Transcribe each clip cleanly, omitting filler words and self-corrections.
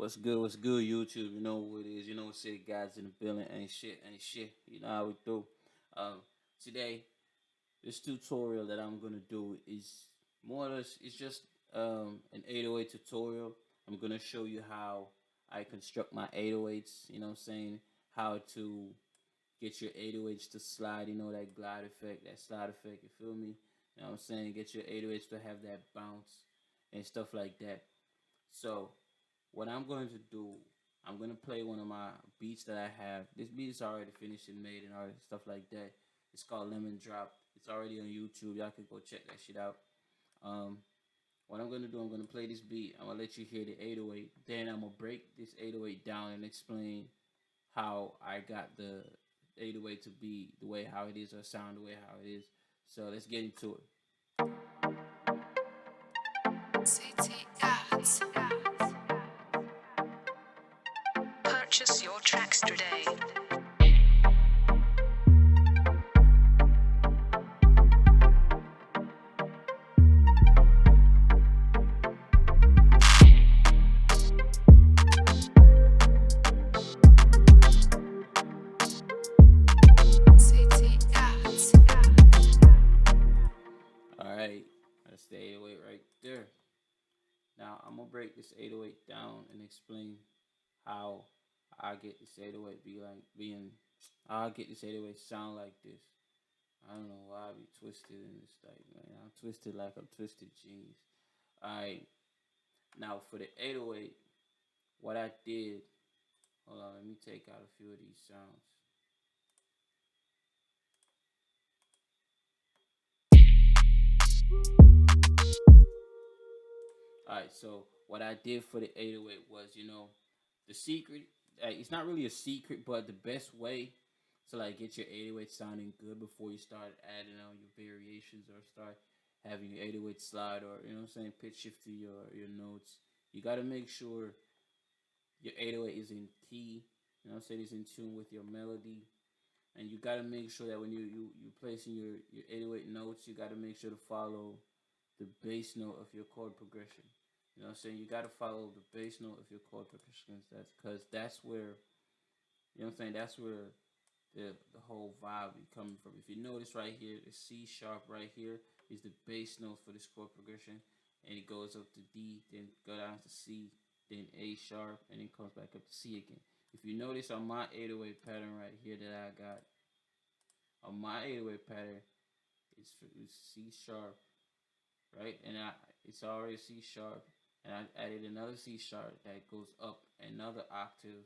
What's good, YouTube? You know what it is. You know what it guys in the building. Ain't shit. You know how we do. Um, Today, this tutorial that I'm gonna do is more or less, it's just an 808 tutorial. I'm gonna show you how I construct my 808s, you know what I'm saying? How to get your 808s to slide, that glide effect, that slide effect, you feel me? You know what I'm saying? Get your 808s to have that bounce and stuff like that. So what I'm going to do, I'm going to play one of my beats that I have. This beat is already finished and made and all that stuff like that. It's called Lemon Drop. It's already on YouTube. Y'all can go check that shit out. Um, what I'm going to do, I'm going to play this beat. I'm going to let you hear the 808. Then I'm going to break this 808 down and explain how I got the 808 to be the way how it is or sound the way how it is. So let's get into it. City Arts. Purchase your tracks today. City Arts. Alright, that's the 808 right there. Now I'm gonna break this 808 down and explain how I get this 808 I get this 808 sound like this. I don't know why I be twisted in this thing, man. I'm twisted like I'm twisted jeans. Alright, now for the 808, what I did, hold on, let me take out a few of these sounds. Alright, so what I did for the 808 was, the secret. It's not really a secret, but the best way to like get your 808 sounding good before you start adding on your variations or start having your 808 slide or pitch shift to your notes. You got to make sure your 808 is in key. Is in tune with your melody, and you got to make sure that when you placing your 808 notes, you got to make sure to follow the bass note of your chord progression. You got to follow the bass note of your chord progressions. That's because that's where that's where the whole vibe be coming from. If you notice right here, the C sharp right here is the bass note for this chord progression, and it goes up to D, then go down to C, then A sharp, and then comes back up to C again. If you notice on my 808 pattern right here that I got, on my 808 pattern, it's C sharp, right? And it's already C sharp, and I added another C sharp that goes up another octave.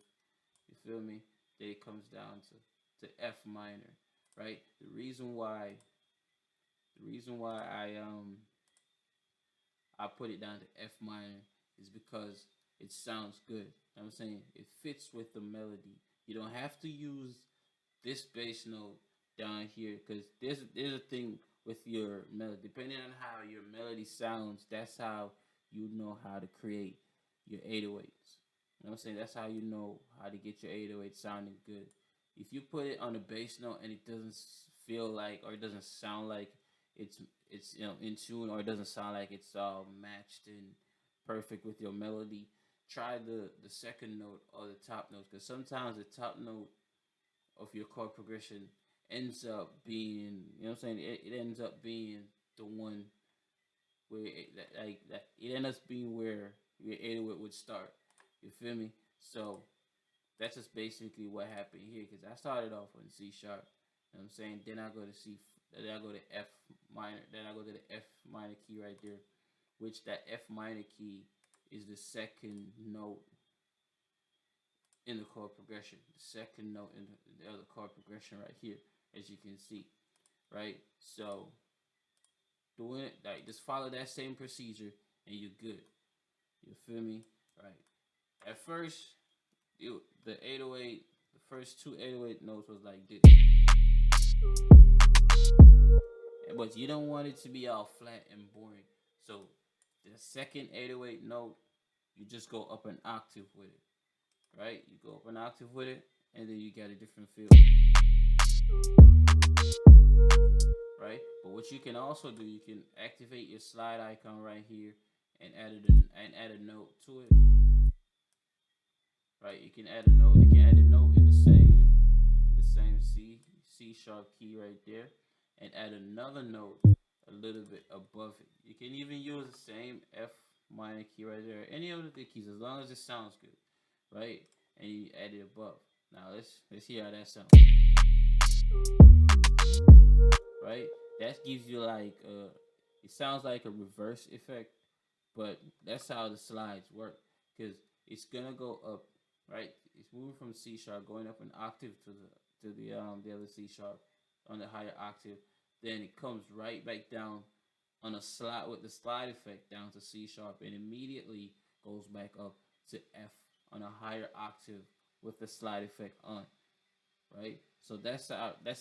You feel me? Then it comes down to F minor, right? The reason why I put it down to F minor is because it sounds good. You know what I'm saying? It fits with the melody. You don't have to use this bass note down here because there's a thing with your melody. Depending on how your melody sounds, that's how you know how to create your 808s. You know what I'm saying? That's how you know how to get your 808 sounding good. If you put it on a bass note and it doesn't feel like or it doesn't sound like it's it's in tune, or it doesn't sound like it's all matched and perfect with your melody, try the second note or the top note, because sometimes the top note of your chord progression ends up being, it ends up being the one where it ends up being where your 808 would start. You feel me? So that's just basically what happened here, because I started off on C sharp. You know what I'm saying? Then I go to then I go to F minor, then I go to the F minor key right there, which that F minor key is the second note in the chord progression, the second note in the other chord progression right here, as you can see, right? So doing it like just follow that same procedure and you're good. You feel me? Right. At first, the 808, the first two 808 notes was like this, but you don't want it to be all flat and boring. So the second 808 note, you just go up an octave with it, right? You go up an octave with it, and then you get a different feel, right? But what you can also do, you can activate your slide icon right here and add a note to it. right? You can add a note. You can add a note in the same C sharp key right there, and add another note a little bit above it. You can even use the same F minor key right there, any of the keys, as long as it sounds good, right? And you add it above. Now let's hear how that sounds, right? That gives you like it sounds like a reverse effect, but that's how the slides work because it's gonna go up, right? It's moving from C sharp, going up an octave to the other C sharp on the higher octave. Then it comes right back down on a slide with the slide effect down to C sharp, and immediately goes back up to F on a higher octave with the slide effect on, right? So that's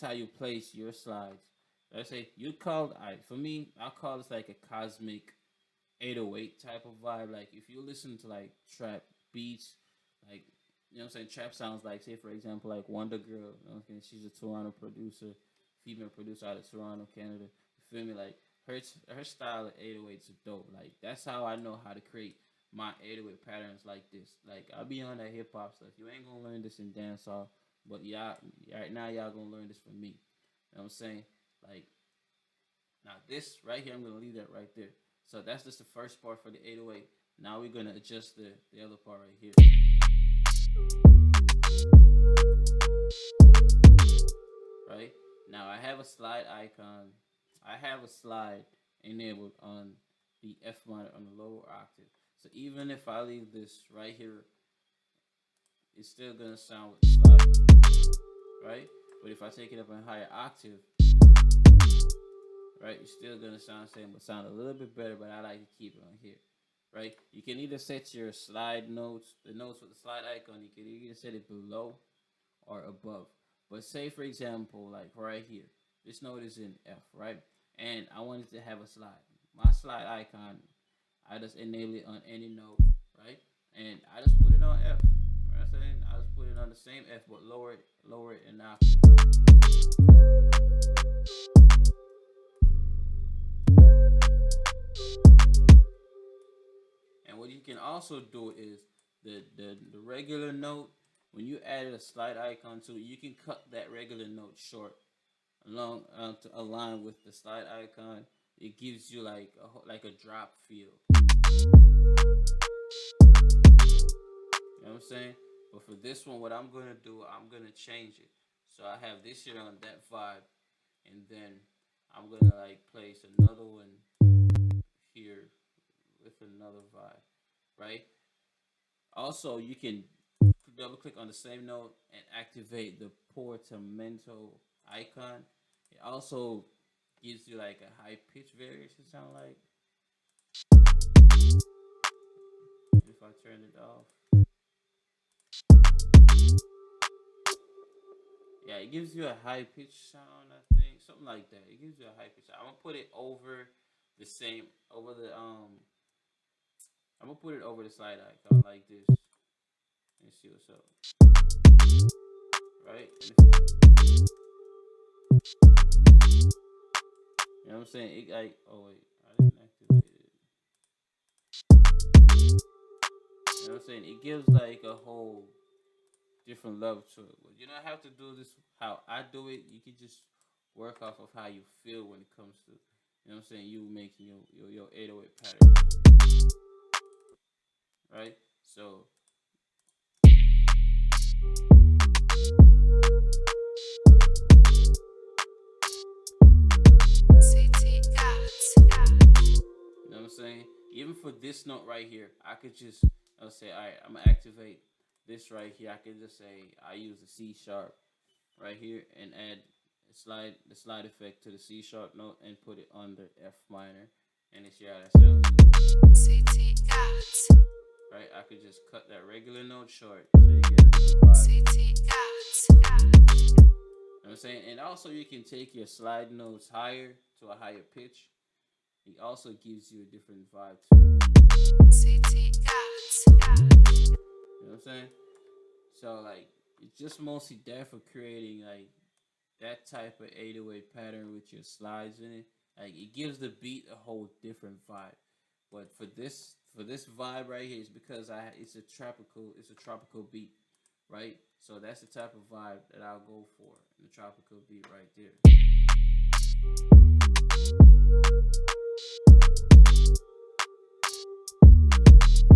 how you place your slides. Let's say you called I for me, I call this like a cosmic 808 type of vibe. Like if you listen to like trap beats, like you know what I'm saying, trap sounds like say for example like Wonder Girl, you know what I'm saying? She's a Toronto producer, female producer out of Toronto, Canada. You feel me? Like her style of 808s are dope. Like that's how I know how to create my 808 patterns like this. Like I'll be on that hip hop stuff. You ain't gonna learn this in dancehall, but y'all right now y'all gonna learn this from me. You know what I'm saying? Like now this right here, I'm gonna leave that right there. So that's just the first part for the 808. Now we're gonna adjust the other part right here. Right? Now I have a slide icon. I have a slide enabled on the F minor on the lower octave. So even if I leave this right here, it's still gonna sound with the slide, right? But if I take it up in a higher octave, right, it's still gonna sound the same, but sound a little bit better. But I like to keep it on here, right? You can either set your slide notes, the notes with the slide icon. You can either set it below or above. But say for example, like right here, this note is in F, right? And I wanted to have a slide. My slide icon, I just enable it on any note, right? And I just put it on F. Right? I'm saying I just put it on the same F, but lower it an octave. And what you can also do is the regular note. When you add a slide icon to it, you can cut that regular note short along to align with the slide icon. It gives you like a drop feel. You know what I'm saying? But for this one, what I'm gonna do, I'm gonna change it. So I have this here on that vibe, and then I'm gonna like place another one here with another vibe, right? Also, you can double click on the same note and activate the portamento icon. It also gives you like a high pitch variation sound like. If I turn it off, yeah, it gives you a high pitch sound. I think something like that. It gives you a high pitch. I'm gonna put it over the same over the I'm gonna put it over the slide icon like this and see what's up. Right? You know what I'm saying? It like oh wait, I didn't activate it. You know what I'm saying? It gives like a whole different level to it. But you don't have to do this how I do it. You can just work off of how you feel when it comes to, you know what I'm saying, you making your 808 patterns. Right? So City Arts. you know what I'm saying? Even for this note right here, I could just I'll say, all right, I'm gonna activate this right here. I could just say I use the C sharp right here and add the slide effect to the C sharp note and put it on the F minor, and it's how that sounds. City Arts. Right? I could just cut that regular note short so you get a different vibe. City Arts. You know what I'm saying? And also you can take your slide notes higher to a higher pitch. It also gives you a different vibe too. City Arts. You know what I'm saying? So like it's just mostly there for creating like that type of 808 pattern with your slides in it. Like it gives the beat a whole different vibe. But for this vibe right here, it's because I it's a tropical beat, right? So that's the type of vibe that I'll go for in the tropical beat right there.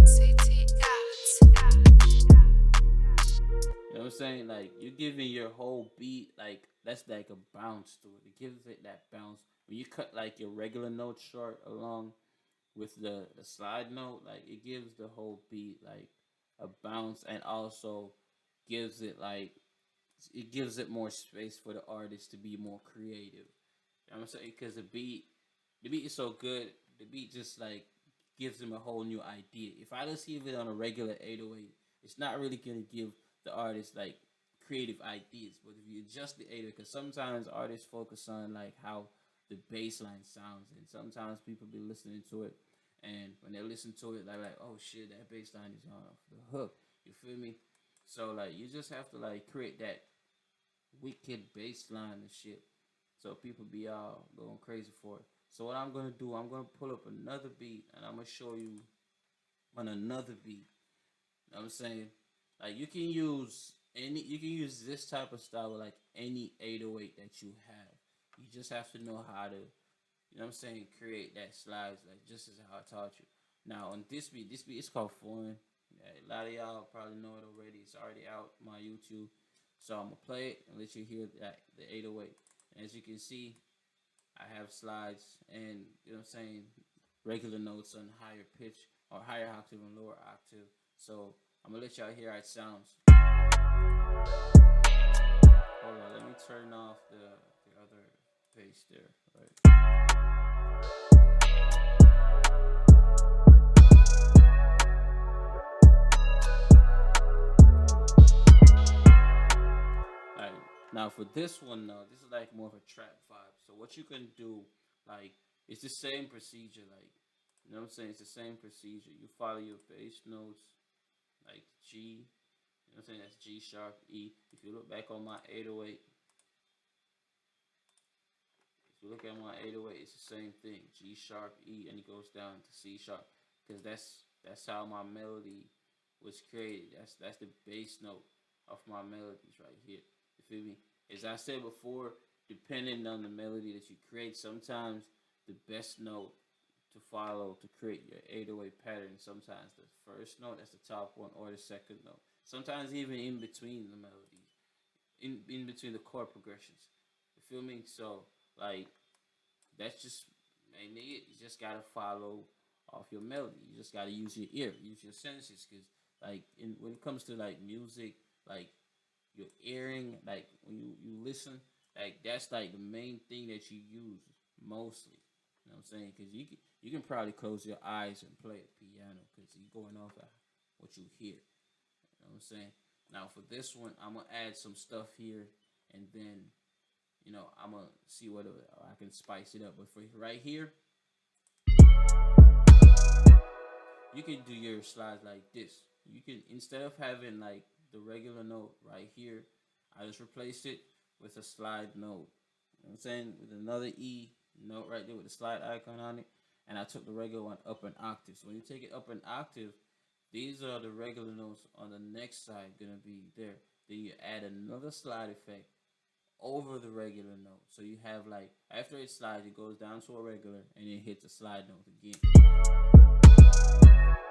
City Out. You know what I'm saying? Like you're giving your whole beat like that's like a bounce to it. It gives it that bounce. When you cut like your regular note short along with the slide note, like it gives the whole beat like a bounce and also gives it like it gives it more space for the artist to be more creative. You know what I'm saying? Because the beat is so good. The beat just like gives them a whole new idea. If I just leave it on a regular 808, it's not really gonna give the artist like creative ideas. But if you adjust the 808, because sometimes artists focus on like how the bass line sounds, and sometimes people be listening to it, and when they listen to it, they're like, "Oh shit, that bass line is on the hook." You feel me? So like, you just have to like create that wicked bass line and shit. So people be all going crazy for it. So what I'm gonna do, I'm gonna pull up another beat and I'm gonna show you on another beat. You know what I'm saying? Like you can use this type of style with like any 808 that you have. You just have to know how to, you know what I'm saying, create that slides like just as how I taught you. Now on this beat is called Foreign. Yeah, a lot of y'all probably know it already. It's already out on my YouTube. So I'm gonna play it and let you hear that the 808. And as you can see, I have slides and you know what I'm saying, regular notes on higher pitch or higher octave and lower octave. So I'm gonna let y'all hear how it sounds. Hold on, let me turn off the other bass there. Right. Alright. Now for this one though, this is like more of a trap vibe. So what you can do, like, it's the same procedure, like you know what I'm saying? It's the same procedure. You follow your bass notes, like G, you know what I'm saying? That's G sharp, E. If you look back on my 808, if you look at my 808, it's the same thing. G sharp, E, and it goes down to C sharp. Because that's how my melody was created. That's the bass note of my melodies right here. You feel me? As I said before, depending on the melody that you create, sometimes the best note to follow to create your 808 pattern, sometimes the first note, that's the top one, or the second note. Sometimes even in between the melodies, in between the chord progressions. You feel me? So like that's just mainly it. You just gotta follow off your melody. You just gotta use your ear, use your senses, because like when it comes to like music, like your earring, like when you listen, like that's like the main thing that you use mostly. You know what I'm saying? Because you can probably close your eyes and play a piano because you're going off of what you hear. You know what I'm saying? Now for this one, I'm gonna add some stuff here, and then I'm gonna see what I can spice it up. But for right here, you can do your slides like this. You can, instead of having like the regular note right here, I just replaced it with a slide note. You know what I'm saying? With another E note right there with the slide icon on it. And I took the regular one up an octave. So when you take it up an octave, these are the regular notes on the next side gonna be there. Then you add another slide effect over the regular note. So you have like after it slides, it goes down to a regular and then hits a slide note again. You know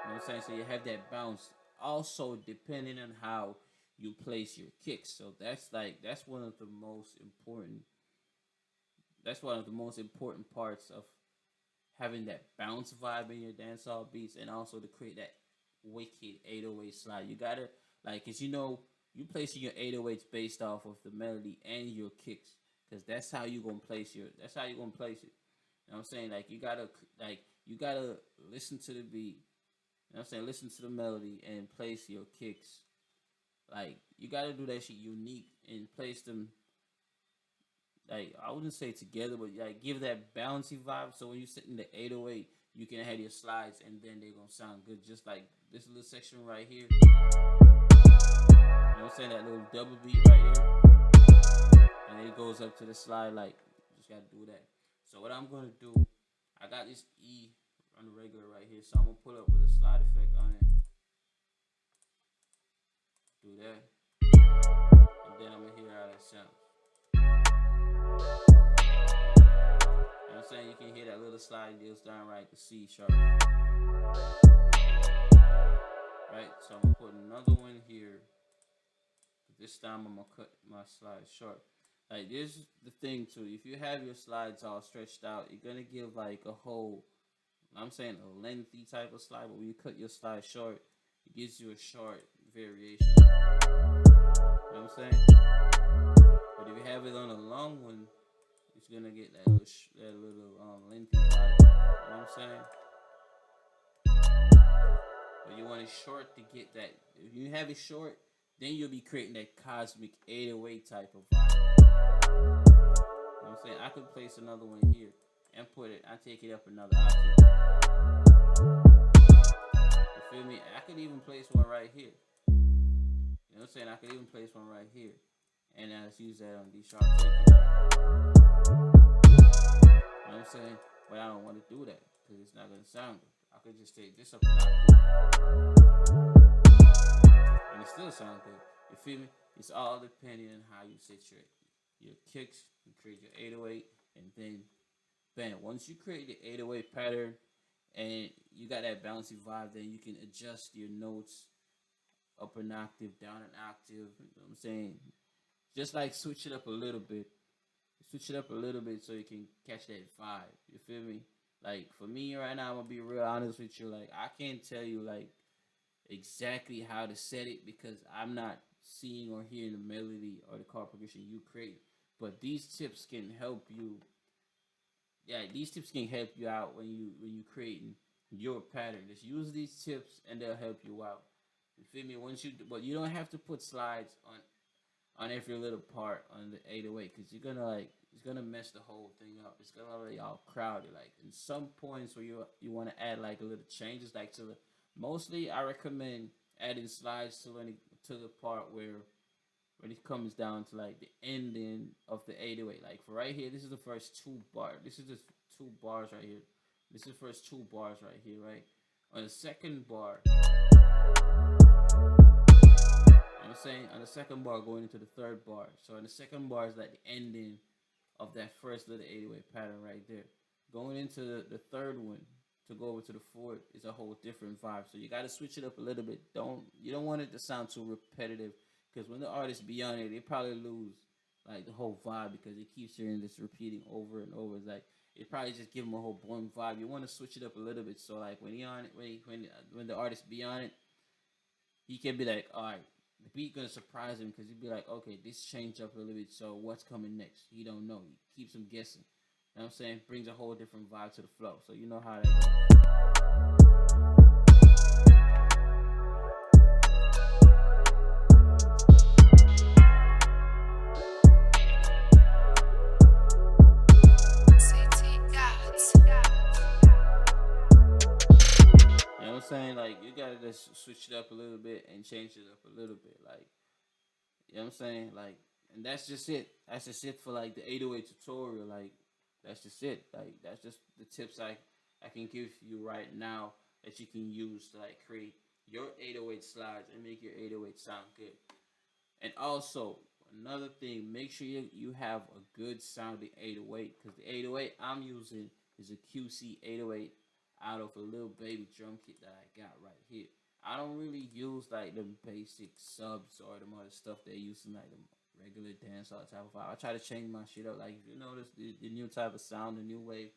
what I'm saying? So you have that bounce. Also, depending on how you place your kicks. So that's one of the most important. That's one of the most important parts of having that bounce vibe in your dancehall beats, and also to create that wicked 808 slide. You gotta like, cause you placing your 808s based off of the melody and your kicks, cause that's how you gonna place your. That's how you gonna place it. You know what I'm saying? Like you gotta listen to the beat. You know what I'm saying? Listen to the melody and place your kicks. Like you gotta do that shit unique and place them like I wouldn't say together, but like give that bouncy vibe. So when you sit in the 808, you can have your slides and then they're gonna sound good. Just like this little section right here. You know what I'm saying? That little double beat right here. And it goes up to the slide like you just gotta do that. So what I'm gonna do, I got this E on the regular right here. So I'm gonna pull up with a slide effect on it. Do that. And then I'm gonna hear how that sounds. You know what I'm saying? You can hear that little slide deals down right, the C sharp. Right? So I'm gonna put another one here. This time I'm gonna cut my slides short. Like this is the thing too. If you have your slides all stretched out, you're gonna give like a whole, I'm saying a lengthy type of slide, but when you cut your slide short, it gives you a short variation. You know what I'm saying? But if you have it on a long one, it's gonna get that little lengthy vibe. You know what I'm saying? But you want it short to get that. If you have it short, then you'll be creating that cosmic 808 type of vibe. You know what I'm saying? I could place another one here and put it. I take it up another octave. You feel me? I could even place one right here. You know what I'm saying? I could even place one right here, and let's use that on D sharp. Take it up. You know what I'm saying? But I don't want to do that because it's not gonna sound good. I could just take this up an octave, and it still sounds good. You feel me? It's all depending on how you set your kicks. You create your 808, and then bam. Once you create the 808 pattern, and you got that bouncy vibe, then you can adjust your notes up an octave, down an octave. You know what I'm saying? Just like switch it up a little bit. Switch it up a little bit so you can catch that vibe. You feel me? Like for me right now, I'm gonna be real honest with you. Like I can't tell you like exactly how to set it because I'm not seeing or hearing the melody or the chord progression you create. But these tips can help you. Yeah, these tips can help you out when you creating your pattern. Just use these tips and they'll help you out. You feel me? But you don't have to put slides on every little part on the 808 because you're gonna like it's gonna mess the whole thing up. It's gonna be all crowded. Like in some points where you want to add like a little changes, like to the mostly I recommend adding slides to the part where when it comes down to like the ending of the 808. Like for right here, this is the first two bars. This is just two bars right here. This is the first two bars right here, right? On the second bar, I'm saying on the second bar going into the third bar. So on the second bar is like the ending of that first little 808 pattern right there. Going into the third one to go over to the fourth is a whole different vibe. So you got to switch it up a little bit. You don't want it to sound too repetitive because when the artist be on it, they probably lose like the whole vibe because it keeps hearing this repeating over and over. It's like it probably just give them a whole boring vibe. You want to switch it up a little bit so like when he on it, when the artist be on it, he can be like, all right, the beat gonna surprise him because he'd be like, okay, this changed up a little bit. So what's coming next? He don't know. He keeps him guessing. You know what I'm saying? Brings a whole different vibe to the flow. So you know how that goes. You know what I'm saying? Like you gotta just switch it up a little bit and change it up a little bit. Like you know what I'm saying? Like and that's just it. That's just it for like the 808 tutorial. Like that's just it. Like that's just the tips I can give you right now that you can use to like create your 808 slides and make your 808 sound good. And also another thing, make sure you have a good sounding 808 because the 808 I'm using is a QC 808 out of a little baby drum kit that I got right here. I don't really use like the basic subs or the other stuff they use in like the regular dancehall type of vibe. I try to change my shit up. Like if you notice the new type of sound, the new wave,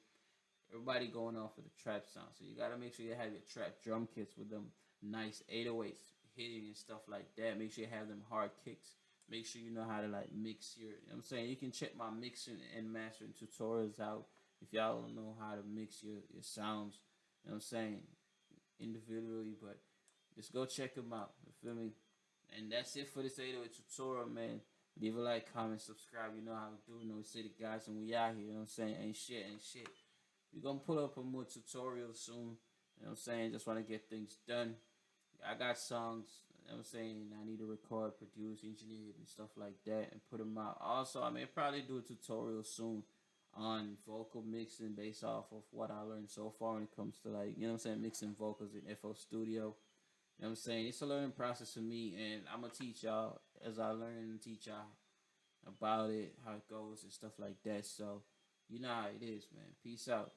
everybody going off of the trap sound. So you gotta make sure you have your trap drum kits with them nice 808s hitting and stuff like that. Make sure you have them hard kicks. Make sure you know how to like mix your. You know what I'm saying? You can check my mixing and mastering tutorials out if y'all don't know how to mix your sounds. You know what I'm saying? Individually, but just go check them out. You feel me? And that's it for this 808 tutorial, man. Leave a like, comment, subscribe. You know how to do. You know, city guys, and we out here. You know what I'm saying? Ain't shit. We're gonna put up a more tutorial soon. You know what I'm saying? Just want to get things done. I got songs, you know what I'm saying, I need to record, produce, engineer, and stuff like that, and put them out. Also, I may probably do a tutorial soon on vocal mixing based off of what I learned so far when it comes to like, you know what I'm saying, mixing vocals in FL Studio. You know what I'm saying? It's a learning process for me, and I'm gonna teach y'all as I learn and teach y'all about it, how it goes and stuff like that. So, you know how it is, man. Peace out.